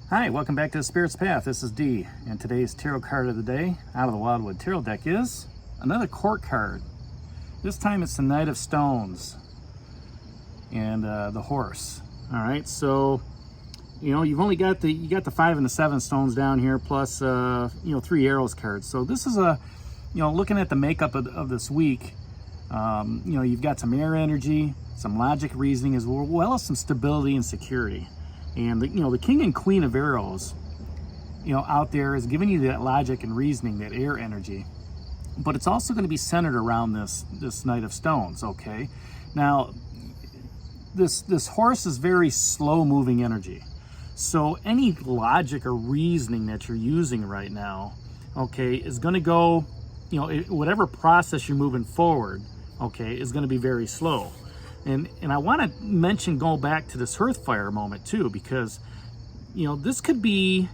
Hi, welcome back to the Spirit's Path. This is Dee, and today's tarot card of the day out of the Wildwood Tarot deck is another court card. This time it's the Knight of Stones and the horse. All right, so you've only got the 5 and the 7 stones down here, plus 3 arrows cards. So this is looking at the makeup of this week. You've got some air energy, some logic, reasoning, as well as some stability and security. And the King and Queen of Arrows, out there is giving you that logic and reasoning, that air energy. But it's also going to be centered around this Knight of Stones. Okay, now this horse is very slow-moving energy. So any logic or reasoning that you're using right now, okay, is going to go, whatever process you're moving forward, okay, is going to be very slow. And I want to mention, go back to this Hearthfire moment too, because this could be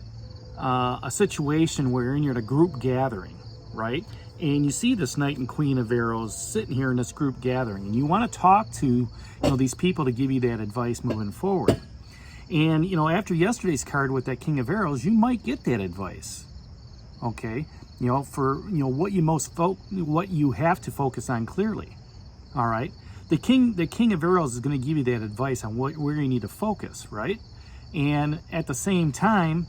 a situation where you're in a group gathering, right? And you see this Knight and Queen of Arrows sitting here in this group gathering, and you want to talk to these people to give you that advice moving forward. And after yesterday's card with that King of Arrows, you might get that advice, okay? For what you have to focus on clearly. All right. The King of Arrows is going to give you that advice on where you need to focus, right? And at the same time,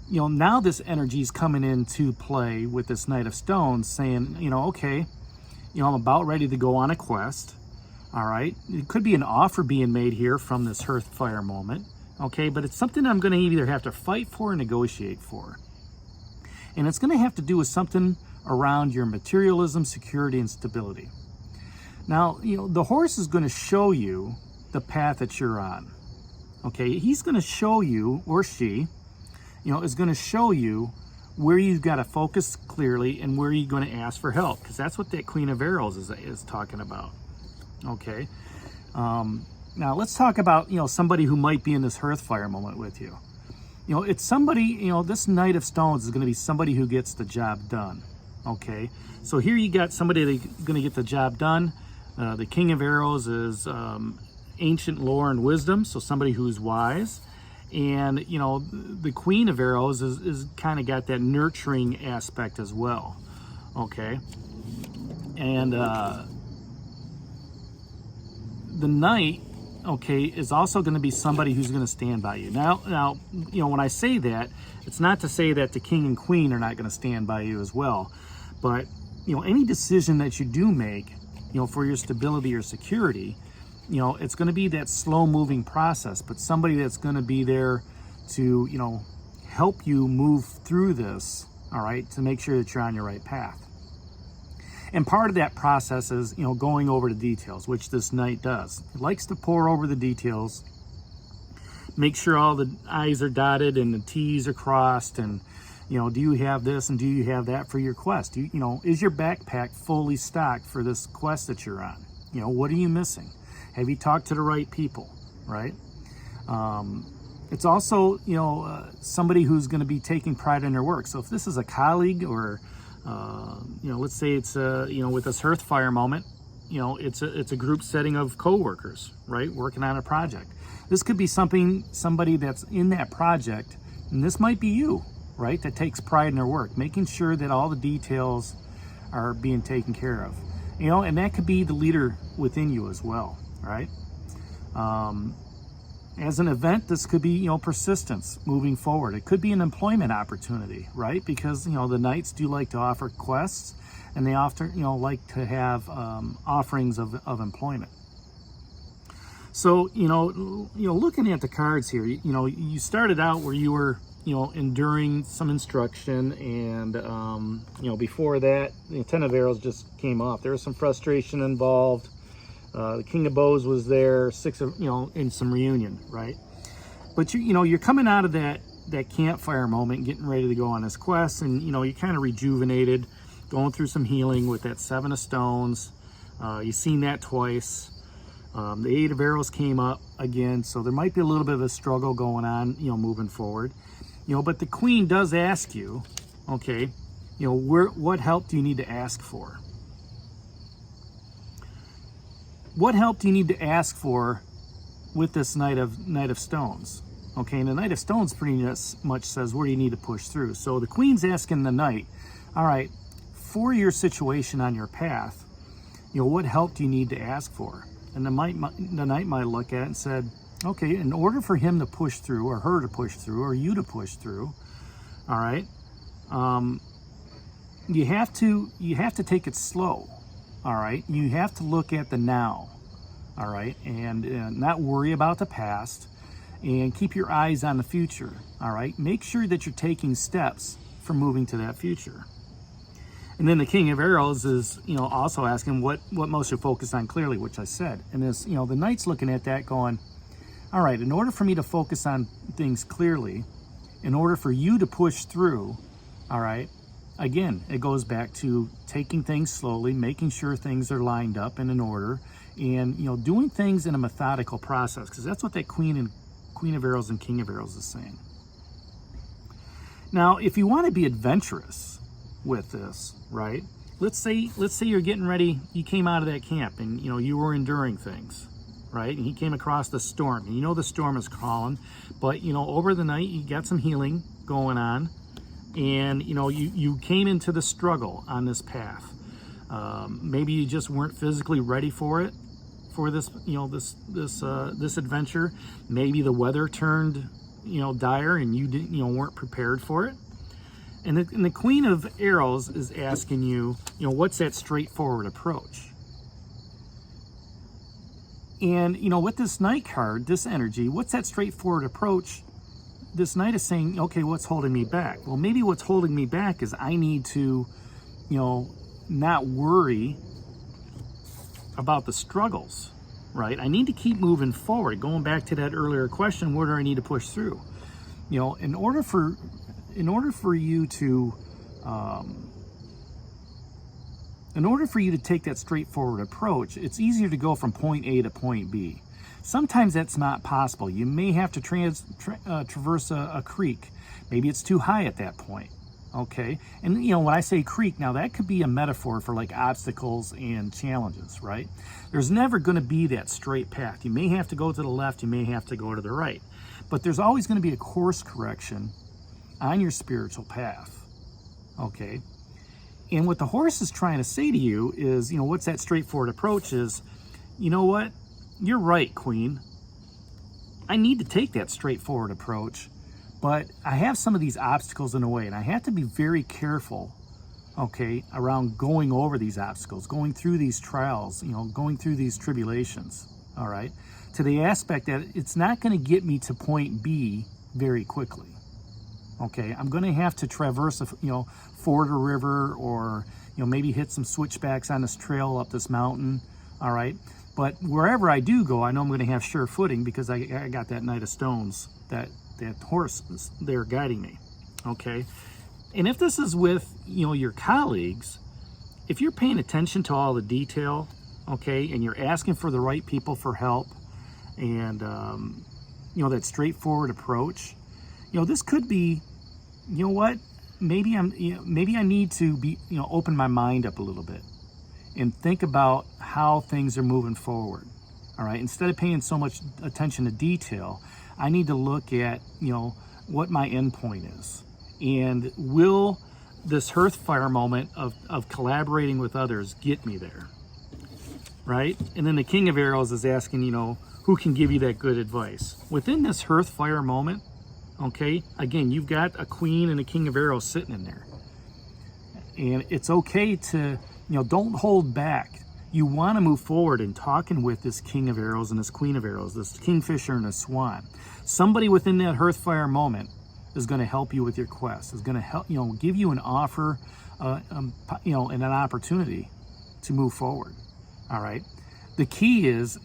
now this energy is coming into play with this Knight of Stones, saying, okay, I'm about ready to go on a quest. All right, it could be an offer being made here from this Hearthfire moment, okay, but it's something I'm going to either have to fight for or negotiate for, and it's going to have to do with something around your materialism, security, and stability. Now, the horse is going to show you the path that you're on. Okay, he's going to show you, or she, is going to show you where you've got to focus clearly and where you're going to ask for help, because that's what that Queen of Arrows is talking about. Okay, now let's talk about somebody who might be in this Hearthfire moment with you. It's somebody. This Knight of Stones is going to be somebody who gets the job done. Okay, so here you got somebody that's going to get the job done. The King of Arrows is ancient lore and wisdom, so somebody who's wise. And, the Queen of Arrows is kind of got that nurturing aspect as well, okay? And the Knight, okay, is also going to be somebody who's going to stand by you. Now, when I say that, it's not to say that the King and Queen are not going to stand by you as well. But, any decision that you do make, for your stability or security, it's going to be that slow-moving process, but somebody that's going to be there to, help you move through this, all right, to make sure that you're on your right path. And part of that process is, going over the details, which this Knight does. He likes to pore over the details, make sure all the I's are dotted and the T's are crossed, and do you have this and do you have that for your quest? Is your backpack fully stocked for this quest that you're on? What are you missing? Have you talked to the right people, right? It's also, somebody who's going to be taking pride in their work. So if this is a colleague or, let's say it's, with this Hearthfire moment, it's a group setting of coworkers, right? Working on a project. This could be somebody that's in that project, and this might be you, right, that takes pride in their work, making sure that all the details are being taken care of. And that could be the leader within you as well, right? As an event, this could be, persistence moving forward. It could be an employment opportunity, right? Because, the Knights do like to offer quests, and they often, like to have offerings of employment. So, looking at the cards here, you started out where you were, enduring some instruction, and before that, the Ten of Arrows just came off. There was some frustration involved. The King of Bows was there, Six of, in some reunion, right? But you're coming out of that campfire moment, getting ready to go on this quest, and you're kind of rejuvenated, going through some healing with that 7 of Stones. You've seen that twice. The 8 of Arrows came up again, so there might be a little bit of a struggle going on, moving forward. But the Queen does ask you, okay, what help do you need to ask for? What help do you need to ask for with this Knight of Stones? Okay, and the Knight of Stones pretty much says, where do you need to push through? So the Queen's asking the Knight, all right, for your situation on your path, what help do you need to ask for? And the Knight might look at it and said, okay, in order for him to push through, or her to push through, or you to push through, all right, you have to take it slow, all right? You have to look at the now, all right, and not worry about the past, and keep your eyes on the future, all right? Make sure that you're taking steps for moving to that future. And then the King of Arrows is, also asking what most should focus on clearly, which I said. And this, the Knight's looking at that going, all right, in order for me to focus on things clearly, in order for you to push through, all right, again, it goes back to taking things slowly, making sure things are lined up and in order, and, doing things in a methodical process, because that's what that Queen of Arrows and King of Arrows is saying. Now, if you want to be adventurous with this, right? Let's say you're getting ready, you came out of that camp and you were enduring things, right? And he came across the storm, and the storm is calling, but over the night you got some healing going on, and you came into the struggle on this path. Maybe you just weren't physically ready for it, for this this adventure. Maybe the weather turned dire and you didn't weren't prepared for it. And the Queen of Arrows is asking you, what's that straightforward approach? And, with this Knight card, this energy, what's that straightforward approach? This Knight is saying, okay, what's holding me back? Well, maybe what's holding me back is I need to, not worry about the struggles, right? I need to keep moving forward. Going back to that earlier question, where do I need to push through? In order for you to take that straightforward approach, it's easier to go from point A to point B. Sometimes that's not possible. You may have to traverse a creek. Maybe it's too high at that point. Okay, and when I say creek, now that could be a metaphor for like obstacles and challenges, right? There's never going to be that straight path. You may have to go to the left, you may have to go to the right, but there's always going to be a course correction on your spiritual path. Okay, and what the horse is trying to say to you is, what's that straightforward approach is, what? You're right, Queen. I need to take that straightforward approach, but I have some of these obstacles in the way, and I have to be very careful, okay, around going over these obstacles, going through these trials, going through these tribulations, all right, to the aspect that it's not going to get me to point B very quickly, okay? I'm going to have to traverse, ford a river, or, maybe hit some switchbacks on this trail up this mountain, all right? But wherever I do go, I know I'm going to have sure footing because I got that Knight of Stones, that horse there guiding me, okay? And if this is with, your colleagues, if you're paying attention to all the detail, okay, and you're asking for the right people for help, and, that straightforward approach, this could be, what? Maybe I need to be, open my mind up a little bit and think about how things are moving forward, all right? Instead of paying so much attention to detail, I need to look at, what my end point is. And will this Hearthfire moment of collaborating with others get me there, right? And then the King of Arrows is asking, who can give you that good advice? Within this Hearthfire moment, okay, again, you've got a Queen and a King of Arrows sitting in there. And it's okay to, don't hold back. You want to move forward in talking with this King of Arrows and this Queen of Arrows, this Kingfisher and this Swan. Somebody within that Hearthfire moment is going to help you with your quest, is going to help, give you an offer, and an opportunity to move forward. All right. The key is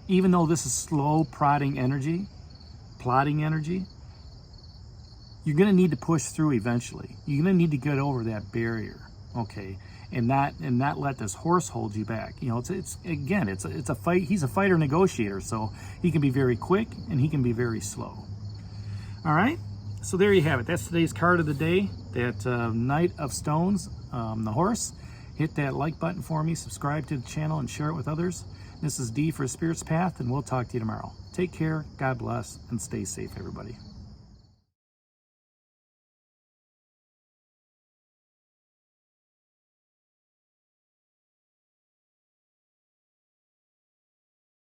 even though this is slow plotting energy, you're going to need to push through eventually. You're going to need to get over that barrier, okay, and not let this horse hold you back. It's a fight. He's a fighter negotiator, so he can be very quick and he can be very slow. All right, so there you have it. That's today's card of the day. That Knight of Stones, the horse, Hit that like button for me, subscribe to the channel, and share it with others. This is Dee for Spirit's Path, and we'll talk to you tomorrow. Take care, God bless, and stay safe, everybody.